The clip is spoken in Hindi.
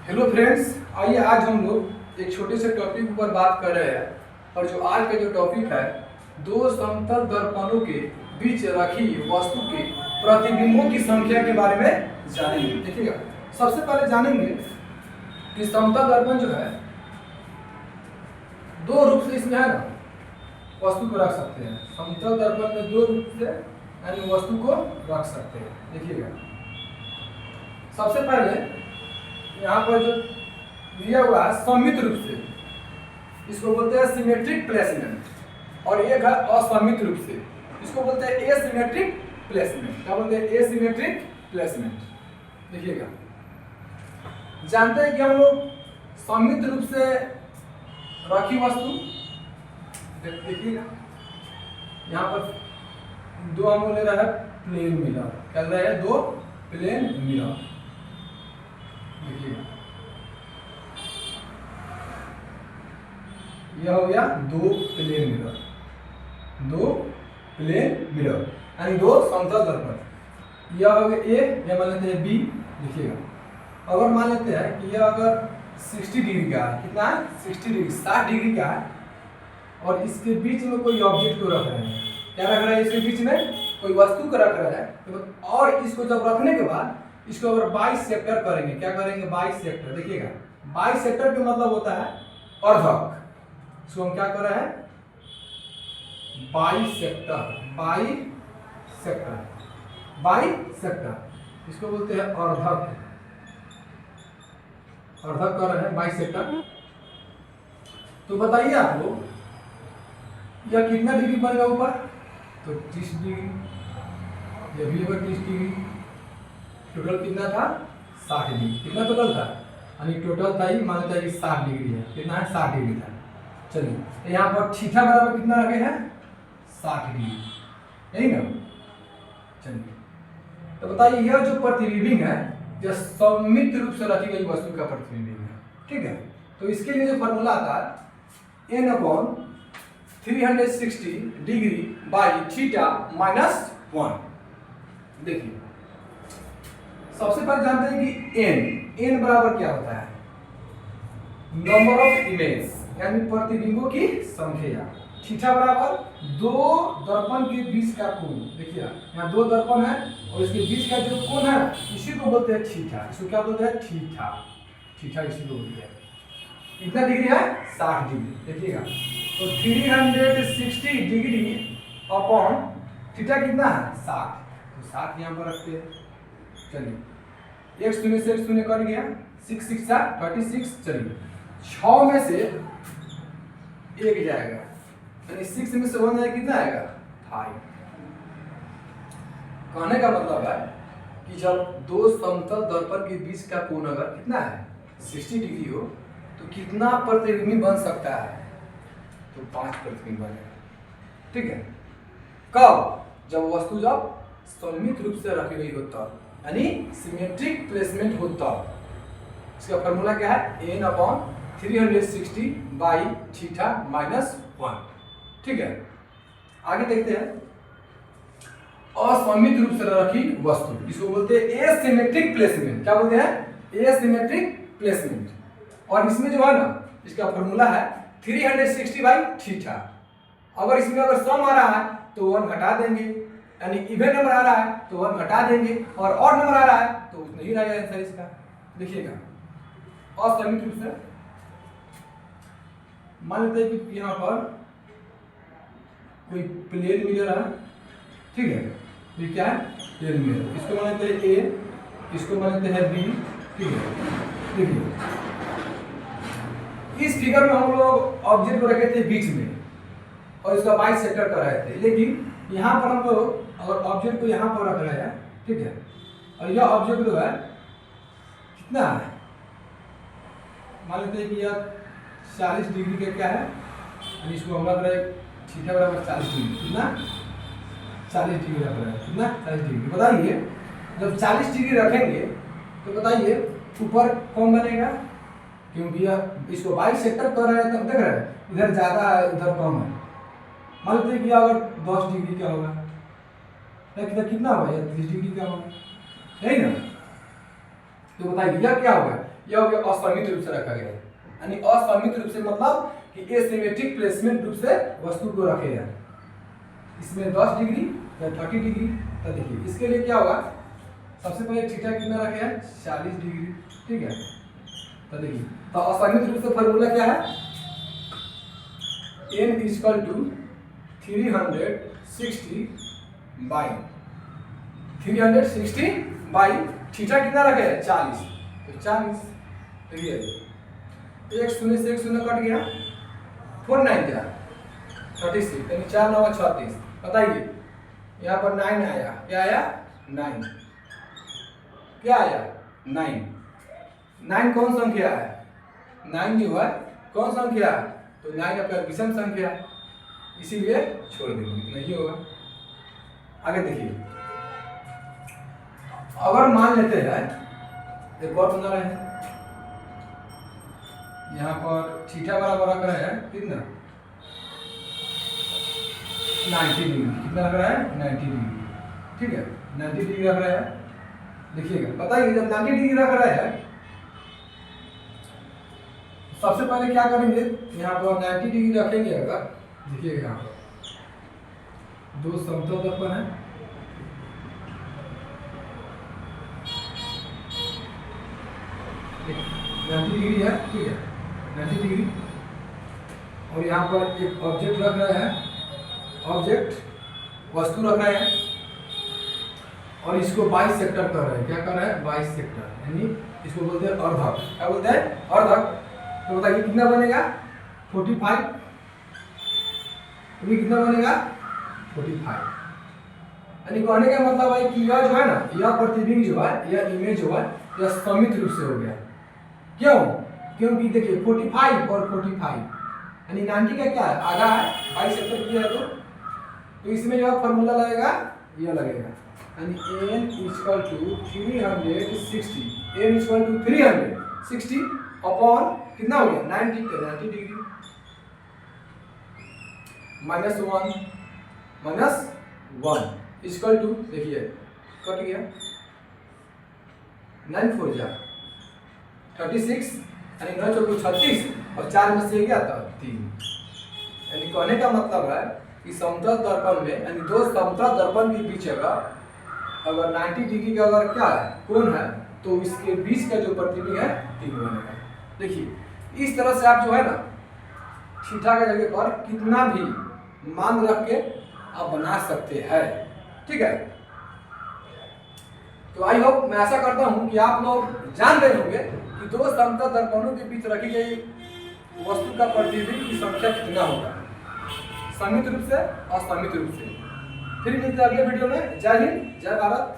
हेलो फ्रेंड्स, आइए आज हम लोग एक छोटे से टॉपिक पर बात कर रहे हैं। और जो आज का जो टॉपिक है, दो समतल दर्पणों के बीच रखी वस्तु के प्रतिबिंबों की संख्या के बारे में जानेंगे। देखिएगा, सबसे पहले जानेंगे कि समतल दर्पण जो है दो रूप से इसमें है ना, वस्तु को रख सकते हैं। समतल दर्पण में दो रूप से यानी वस्तु को रख सकते हैं। देखिएगा, सबसे पहले यहाँ पर जो दिया हुआ है सममित रूप से, इसको बोलते हैं सिमेट्रिक प्लेसमेंट। और एक है असममित रूप से, इसको बोलते हैं एसिमेट्रिक प्लेसमेंट। क्या बोलते हैं? Asymmetric placement. देखिएगा, जानते हैं कि हम लोग सममित रूप से रखी वस्तु, देखिएगा यहाँ पर दो हम ले रहा है प्लेन मिरर। क्या ले रहा है? दो प्लेन मिरर। देखिएगा, यह हो गया दो प्लेन मिरर, दो प्लेन मिरर यानी दो समतल दर्पण। यह हो गया ए, यह मान लेते हैं बी। देखिएगा, अगर मान लेते हैं कि यह अगर 60 डिग्री का है, कितना है? 60 डिग्री, 60 डिग्री का है, और इसके बीच में कोई ऑब्जेक्ट को रख रहे हैं। क्या रख रहा है? इसके बीच में कोई वस्तु को रख रहा है। और इसको जब रखने के बाद इसको अगर बाइसेक्टर करेंगे, क्या करेंगे? बाइसेक्टर। देखिएगा, बाइसेक्टर का मतलब होता है अर्धक। इसको हम क्या कर रहे हैं? Bisector, bisector, bisector. इसको बोलते हैं अर्धक, अर्धक कर रहे हैं, बाइसेक्टर। तो बताइए आप लोग, यह कितना डिग्री बनेगा ऊपर? तो 30 डिग्री। यह भी होगा 30 डिग्री। टोटल कितना था? 60 डिग्री। कितना टोटल था? यानी टोटल था ही, मान लेते हैं कि 60 डिग्री है। कितना है? 60 डिग्री था। चलिए, यहाँ पर थीटा बराबर कितना रखे हैं? 60 डिग्री, यही ना? चलिए, तो बताइए, यह जो प्रतिबिंब है यह सममित रूप से रखी गई वस्तु का प्रतिबिंब है। ठीक है, तो इसके लिए जो फॉर्मूला आता है n/360 degree by theta minus 1। देखिए, सबसे पहले जानते हैं कि n बराबर क्या होता है? नंबर ऑफ इमेज यानी प्रतिबिंबों की संख्या। थीटा बराबर दो दर्पण के बीच का कोण। देखिए, यहाँ दो दर्पण है और इसके बीच का जो कोण है इसी को बोलते हैं थीटा। इसको क्या बोलते हैं? थीटा। थीटा इसी को बोलते हैं। कितना डिग्री है? 60 डिग्री। देखिएगा, तो 360 डिग्री अपॉन थीटा कितना है? 60। तो 60 यहाँ पर रखते हैं। चलिए, एक शून्य से एक शून्य कट गया, 6 6 36। चलिए, 6 में से एक जाएगा, यानी 6 में से 1 जाएगा, कितना आएगा? 5। कहने का मतलब है कि जब दो समतल दर्पण के बीच का कोण अगर कितना है? 60 डिग्री हो, तो कितना प्रतिबिंब बन सकता है? तो 5 प्रतिबिंब बनेगा। ठीक है, कब? जब वस्तु जब सममित रूप से रखी गई हो तब, यानी सिमेट्रिक प्लेसमेंट हो तब। इसका फॉर्मूला क्या है? n/360 by theta minus 1। ठीक है, आगे देखते हैं। असममित रूप से रखी वस्तु, इसको बोलते हैं एसिमेट्रिक प्लेसमेंट। क्या बोलते हैं? Asymmetric placement. और इसमें जो है ना, इसका फॉर्मूला है 360 बाई थीटा। अगर इसमें अगर सम आ रहा है तो 1 घटा देंगे, यानी इवन नंबर आ रहा है तो 1 घटा देंगे, और ऑड नंबर आ रहा है तो उतना ही रहेगा आंसर इसका। देखिएगा, असममित रूप से मान लेते हैं कि यहाँ पर कोई प्लेन मिरर है। ठीक है, ये क्या है? Plane mirror. इसको मान लेते हैं ए, इसको मान लेते हैं बी। ठीक है, देखिए, इस फिगर में हम लोग ऑब्जेक्ट को रखे थे बीच में और इसका बाइसेक्टर कर रहे थे। लेकिन यहाँ पर हम लोग अगर ऑब्जेक्ट को यहाँ पर रख रहे हैं, ठीक है, और यह ऑब्जेक्ट जो है कितना है? मान लेते हैं कि यह 40 डिग्री का क्या है, यानी इसको हम रख रहे हैं थीटा बराबर 40 डिग्री। कितना? 40 डिग्री रख रहे हैं। कितना? 40 डिग्री। बताइए, जब 40 डिग्री रखेंगे तो बताइए ऊपर कौन बनेगा? क्योंकि यह इसको बाइसेक्टर कर रहे हैं, तब देख रहे हैं इधर ज़्यादा है उधर कम है। मान लेते हैं कि अगर 10 डिग्री का होगा, कितना होगा? 30 डिग्री का होगा, यही ना? तो बताइए यह क्या होगा? यह हो गया असममित रूप से रखा गया है। यानी असममित रूप से मतलब कि एसिमेट्रिक प्लेसमेंट रूप से वस्तु को रखे हैं। इसमें 10 डिग्री या 30 डिग्री। तो देखिए इसके लिए क्या होगा, सबसे पहले थीटा कितना रखे हैं 40 डिग्री, ठीक है। तो देखिए तो असममित रूप से फॉर्मूला क्या है, n = 360 बाई थीटा कितना रखे हैं 40, तो 40। देखिए 1 शून्य से 1 शून्य कट गया, 4 9 क्या 36, यानी 4 9 36। बताइए यहाँ पर 9 आया, क्या आया 9, क्या आया 9। 9 कौन संख्या है, 9 जो है कौन संख्या है, तो 9 आपका विषम संख्या है, इसीलिए छोड़ देंगे, इतना ही होगा। आगे देखिए, अगर मान लेते हैं एक और बना रहे हैं, यहाँ पर थीटा बराबर रख रहे हैं कितना 90 डिग्री, कितना रख रहा है 90 डिग्री, ठीक है 90 डिग्री रख रहा है। देखिएगा बताइए जब 90 डिग्री रख रहा है सबसे पहले क्या करेंगे, यहाँ पर 90 डिग्री रखेंगे। अगर देखिएगा यहाँ पर 2 समतल दर्पण है, डिग्री है, ठीक है 90 डिग्री। और यहाँ पर एक ऑब्जेक्ट रख रहे हैं, ऑब्जेक्ट वस्तु रख रहे हैं, और इसको 22 सेक्टर कर रहे हैं। क्या कर रहे हैं 22 सेक्टर, यानी इसको बोलते हैं अर्धक। क्या बोलते हैं अर्धक। तो बताइए कितना बनेगा 45, ये कितना बनेगा 45। यानी कहने का मतलब है कि यह जो है ना, यह प्रतिबिंब जो है, यह इमेज जो है, यह सममित रूप से हो गया। क्यों, क्योंकि देखिए 45 और 45 यानी 90 का क्या है आधा है, 22 सेक्टर किया है तो इसमें जो फॉर्मूला लगेगा यह लगेगा, यानी n = 360, n = 360 अपॉन कितना हो गया 90 डिग्री -1 इक्वल टू, देखिए कट गया 9 4 जा 36, यानी 9 चौको 36 और 4 में से गया तो 3। यानी कहने का मतलब है कि समतल दर्पण में, यानी दो समतल दर्पण के बीच अगर 90 डिग्री का अगर क्या है कोण है, तो इसके बीच का जो प्रतिबिंब है 3 बनेगा। देखिए इस तरह से आप जो है ना थीटा के जगह पर कितना भी मान रख के आप बना सकते हैं, ठीक है। तो आई होप, मैं ऐसा करता हूं कि आप लोग जान गए होंगे कि दो समतल दर्पणों के बीच रखी गई वस्तु का प्रतिबिंब की संख्या कितना होगा, सममित रूप से और असममित रूप से। फिर मिलते हैं अगले वीडियो में। जय हिंद, जय भारत।